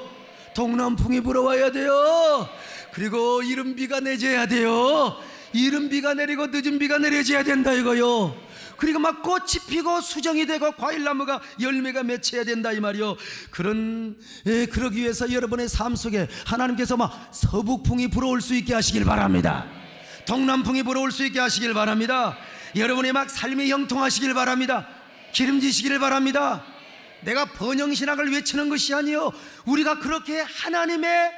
동남풍이 불어와야 돼요. 그리고 이른 비가 내려야 돼요. 이른 비가 내리고 늦은 비가 내려져야 된다 이거요. 그리고 막 꽃이 피고 수정이 되고 과일나무가 열매가 맺혀야 된다 이 말이요. 그러기 위해서 여러분의 삶 속에 하나님께서 막 서북풍이 불어올 수 있게 하시길 바랍니다. 동남풍이 불어올 수 있게 하시길 바랍니다. 여러분의 막 삶이 형통하시길 바랍니다. 기름지시기를 바랍니다. 내가 번영신학을 외치는 것이 아니요, 우리가 그렇게 하나님의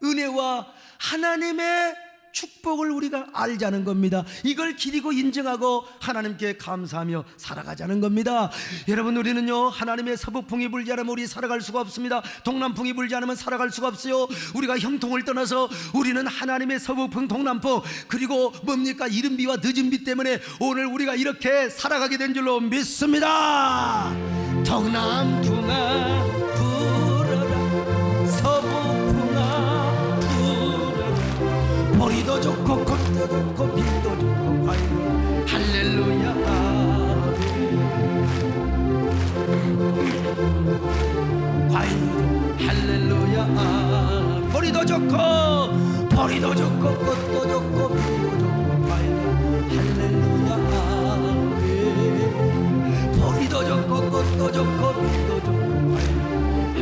은혜와 하나님의 축복을 우리가 알자는 겁니다. 이걸 기리고 인정하고 하나님께 감사하며 살아가자는 겁니다. 여러분, 우리는요, 하나님의 서북풍이 불지 않으면 우리 살아갈 수가 없습니다. 동남풍이 불지 않으면 살아갈 수가 없어요. 우리가 형통을 떠나서 우리는 하나님의 서북풍, 동남풍, 그리고 뭡니까? 이른 비와 늦은 비 때문에 오늘 우리가 이렇게 살아가게 된 줄로 믿습니다. 동남풍아 불어라, 서북풍아 불어라, 보리도 좋고 꽃도 좋고 빛도 좋고 과일도 할렐루야 과일도 좋고 할렐루야 보리도 좋고 꽃도 좋고 빛도 좋고 과일도 할렐루야 보리도 좋고 꽃도 좋고 빛도 좋고 과일도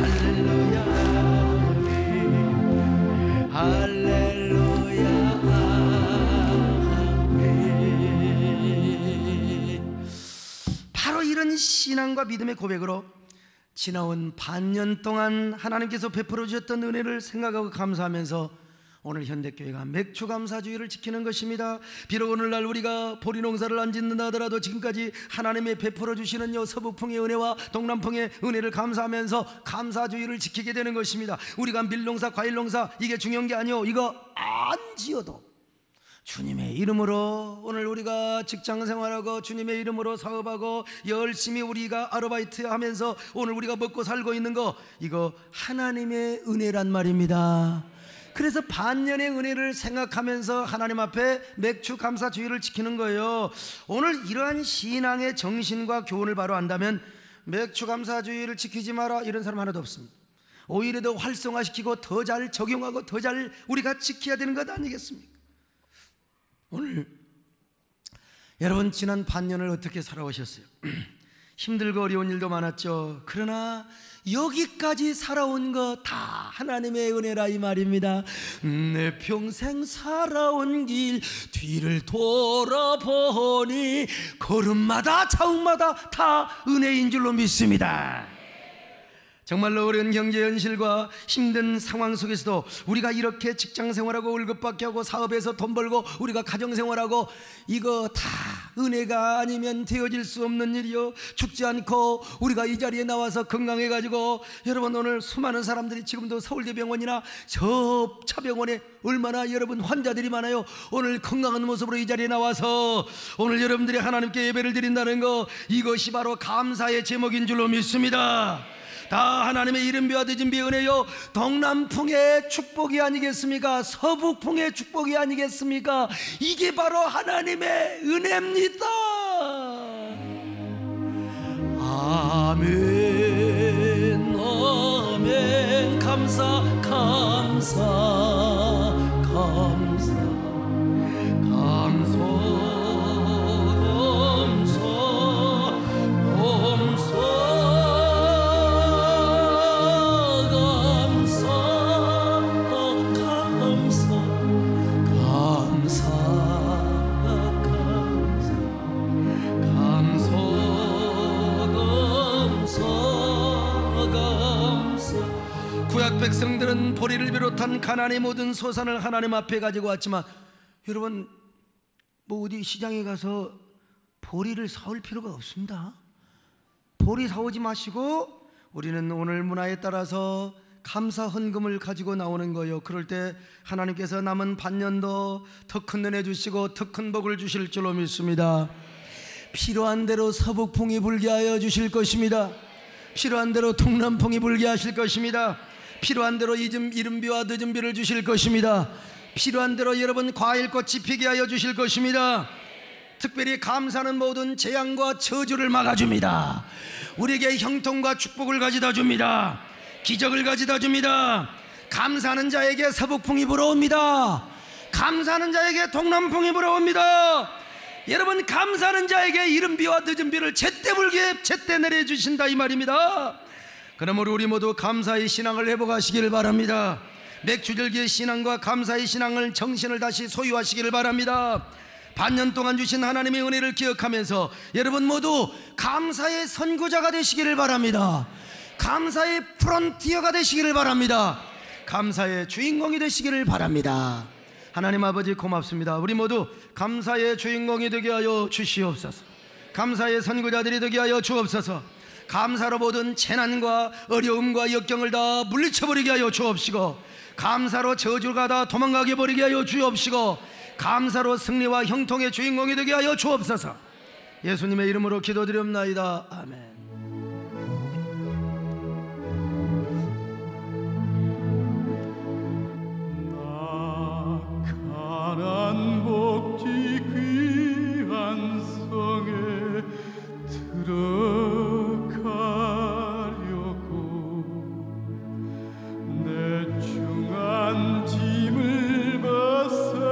할렐루야 할렐루야. 바로 이런 신앙과 믿음의 고백으로 지나온 반년 동안 하나님께서 베풀어 주셨던 은혜를 생각하고 감사하면서 오늘 현대교회가 맥주감사주의를 지키는 것입니다. 비록 오늘날 우리가 보리농사를 안 짓는다 하더라도 지금까지 하나님의 베풀어 주시는 서북풍의 은혜와 동남풍의 은혜를 감사하면서 감사주의를 지키게 되는 것입니다. 우리가 밀농사, 과일농사 이게 중요한 게 아니요, 이거 안 지어도 주님의 이름으로 오늘 우리가 직장생활하고 주님의 이름으로 사업하고 열심히 우리가 아르바이트 하면서 오늘 우리가 먹고 살고 있는 거, 이거 하나님의 은혜란 말입니다. 그래서 반년의 은혜를 생각하면서 하나님 앞에 맥주 감사주의를 지키는 거예요. 오늘 이러한 신앙의 정신과 교훈을 바로 안다면 맥주 감사주의를 지키지 마라 이런 사람 하나도 없습니다. 오히려 더 활성화시키고 더 잘 적용하고 더 잘 우리가 지켜야 되는 것 아니겠습니까? 오늘 여러분, 지난 반년을 어떻게 살아오셨어요? 힘들고 어려운 일도 많았죠. 그러나 여기까지 살아온 거 다 하나님의 은혜라 이 말입니다. 내 평생 살아온 길 뒤를 돌아보니 걸음마다 자욱마다 다 은혜인 줄로 믿습니다. 정말로 어려운 경제 현실과 힘든 상황 속에서도 우리가 이렇게 직장 생활하고 월급 받게 하고 사업에서 돈 벌고 우리가 가정 생활하고, 이거 다 은혜가 아니면 되어질 수 없는 일이요. 죽지 않고 우리가 이 자리에 나와서 건강해가지고, 여러분 오늘 수많은 사람들이 지금도 서울대병원이나 접차병원에 얼마나 여러분 환자들이 많아요. 오늘 건강한 모습으로 이 자리에 나와서 오늘 여러분들이 하나님께 예배를 드린다는 거, 이것이 바로 감사의 제목인 줄로 믿습니다. 다 하나님의 이른비와 늦은비의 은혜요, 동남풍의 축복이 아니겠습니까? 서북풍의 축복이 아니겠습니까? 이게 바로 하나님의 은혜입니다. 아멘 아멘. 감사 감사 감사 감사 백성들은 보리를 비롯한 가나안의 모든 소산을 하나님 앞에 가지고 왔지만, 여러분 뭐 어디 시장에 가서 보리를 사올 필요가 없습니다. 보리 사오지 마시고 우리는 오늘 문화에 따라서 감사 헌금을 가지고 나오는 거예요. 그럴 때 하나님께서 남은 반년도 더 큰 은혜 주시고 더 큰 복을 주실 줄로 믿습니다. 필요한 대로 서북풍이 불게 하여 주실 것입니다. 필요한 대로 동남풍이 불게 하실 것입니다. 필요한 대로 이른비와 늦은비를 주실 것입니다. 필요한 대로 여러분 과일꽃이 피게 하여 주실 것입니다. 특별히 감사는 모든 재앙과 저주를 막아줍니다. 우리에게 형통과 축복을 가져다 줍니다. 기적을 가져다 줍니다. 감사하는 자에게 서북풍이 불어옵니다. 감사하는 자에게 동남풍이 불어옵니다. 여러분, 감사하는 자에게 이른비와 늦은비를 제때 불게 제때 내려주신다 이 말입니다. 그러므로 우리 모두 감사의 신앙을 회복하시기를 바랍니다. 맥주절기의 신앙과 감사의 신앙을, 정신을 다시 소유하시기를 바랍니다. 반년 동안 주신 하나님의 은혜를 기억하면서 여러분 모두 감사의 선구자가 되시기를 바랍니다. 감사의 프론티어가 되시기를 바랍니다. 감사의 주인공이 되시기를 바랍니다. 하나님 아버지 고맙습니다. 우리 모두 감사의 주인공이 되게 하여 주시옵소서. 감사의 선구자들이 되게 하여 주옵소서. 감사로 모든 재난과 어려움과 역경을 다 물리쳐버리게 하여 주옵시고, 감사로 저주가 다 도망가게 버리게 하여 주옵시고, 감사로 승리와 형통의 주인공이 되게 하여 주옵소서. 예수님의 이름으로 기도드리옵나이다. 아멘. 가난 복지 귀한 성에 들어가려고 내 중한 짐을 벗어버렸네.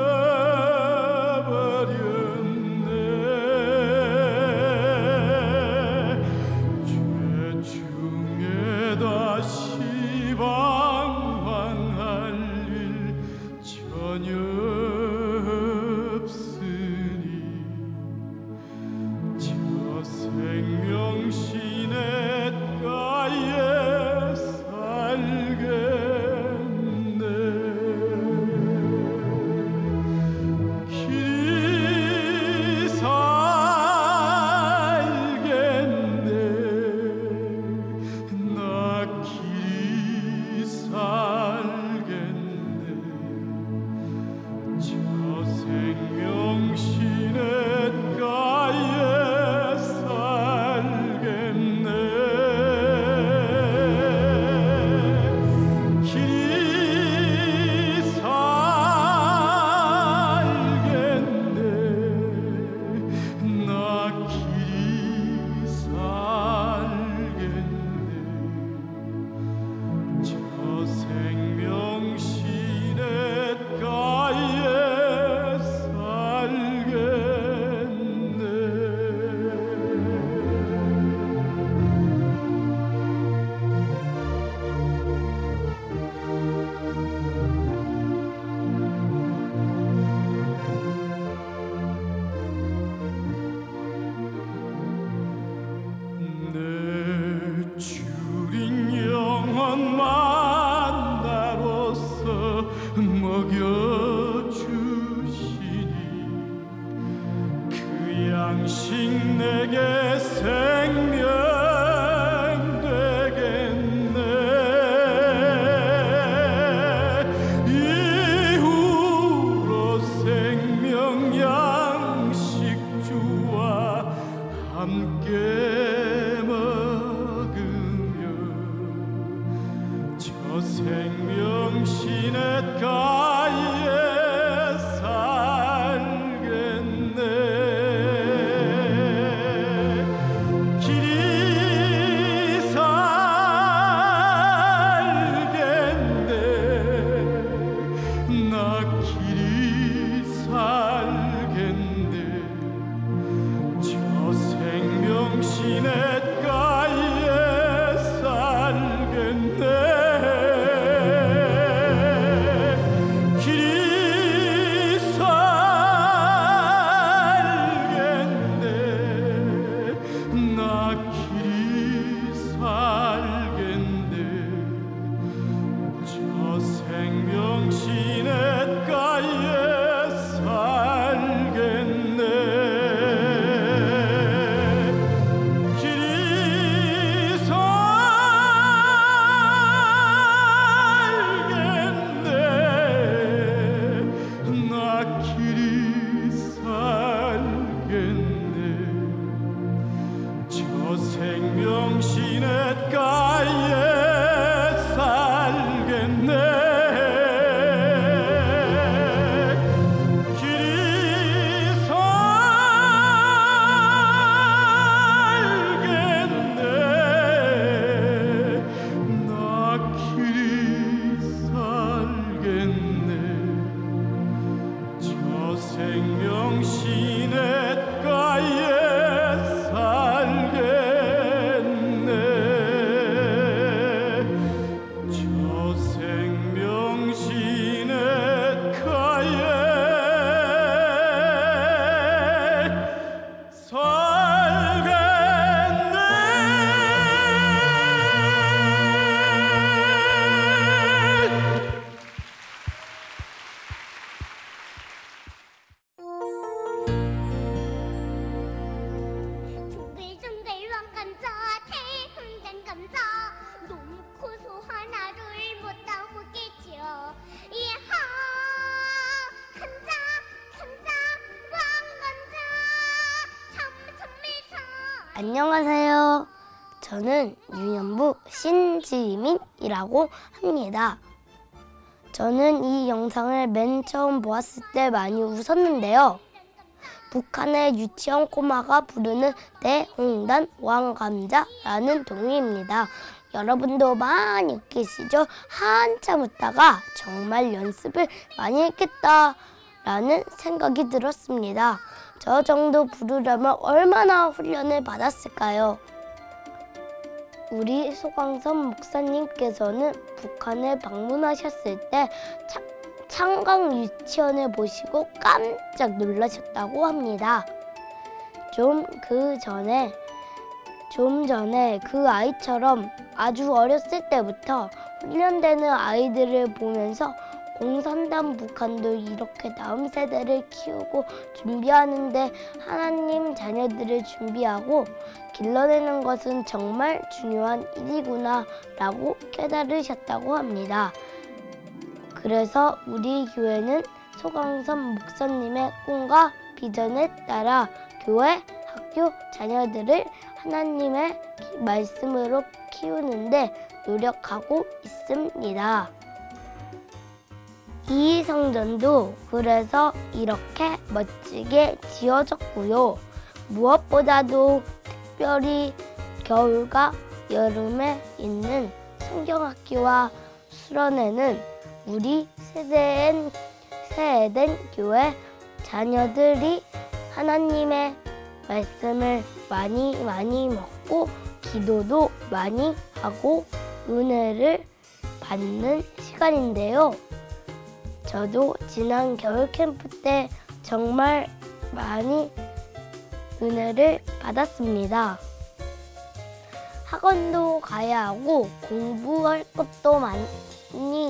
생명 시냇가에 살겠네. 안녕하세요. 저는 유년부 신지민이라고 합니다. 저는 이 영상을 맨 처음 보았을 때 많이 웃었는데요. 북한의 유치원 꼬마가 부르는 대홍단 왕감자라는 동요입니다. 여러분도 많이 웃기시죠? 한참 웃다가 정말 연습을 많이 했겠다라는 생각이 들었습니다. 저 정도 부르려면 얼마나 훈련을 받았을까요? 우리 소강섭 목사님께서는 북한에 방문하셨을 때 창강 유치원을 보시고 깜짝 놀라셨다고 합니다. 좀 전에 그 아이처럼 아주 어렸을 때부터 훈련되는 아이들을 보면서 공산당 북한도 이렇게 다음 세대를 키우고 준비하는데 하나님 자녀들을 준비하고 길러내는 것은 정말 중요한 일이구나 라고 깨달으셨다고 합니다. 그래서 우리 교회는 소강섭 목사님의 꿈과 비전에 따라 교회, 학교 자녀들을 하나님의 말씀으로 키우는데 노력하고 있습니다. 이 성전도 그래서 이렇게 멋지게 지어졌고요. 무엇보다도 특별히 겨울과 여름에 있는 성경학교와 수련회는 우리 세대된 교회 자녀들이 하나님의 말씀을 많이 먹고 기도도 많이 하고 은혜를 받는 시간인데요. 저도 지난 겨울 캠프 때 정말 많이 은혜를 받았습니다. 학원도 가야 하고 공부할 것도 많이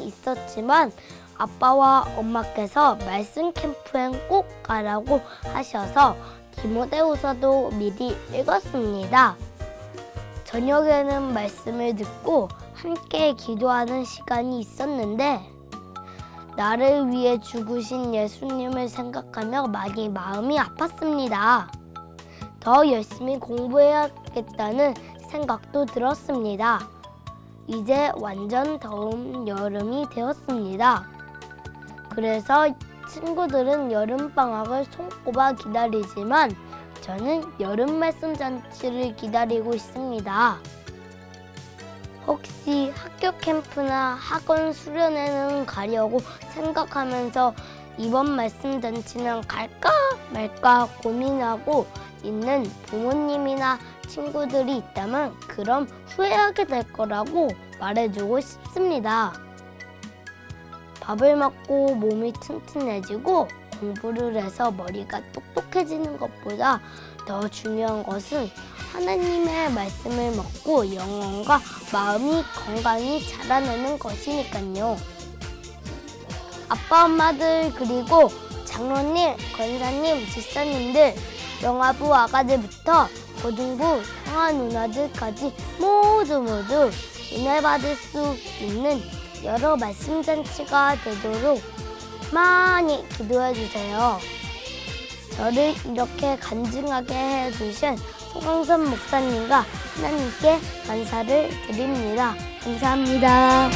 있었지만 아빠와 엄마께서 말씀 캠프엔 꼭 가라고 하셔서 디모데후서도 미리 읽었습니다. 저녁에는 말씀을 듣고 함께 기도하는 시간이 있었는데 나를 위해 죽으신 예수님을 생각하며 많이 마음이 아팠습니다. 더 열심히 공부해야겠다는 생각도 들었습니다. 이제 완전 더운 여름이 되었습니다. 그래서 친구들은 여름방학을 손꼽아 기다리지만 저는 여름 말씀 잔치를 기다리고 있습니다. 혹시 학교 캠프나 학원 수련회는 가려고 생각하면서 이번 말씀 잔치는 갈까 말까 고민하고 있는 부모님이나 친구들이 있다면 그럼 후회하게 될 거라고 말해주고 싶습니다. 밥을 먹고 몸이 튼튼해지고 공부를 해서 머리가 똑똑해지는 것보다 더 중요한 것은 하나님의 말씀을 먹고 영혼과 마음이 건강히 자라나는 것이니까요. 아빠, 엄마들, 그리고 장로님, 권사님, 집사님들, 영화부 아가들부터 고등부, 형아 누나들까지 모두 은혜 받을 수 있는 여러 말씀 잔치가 되도록 많이 기도해 주세요. 저를 이렇게 간증하게 해주신 송강선 목사님과 하나님께 감사를 드립니다. 감사합니다.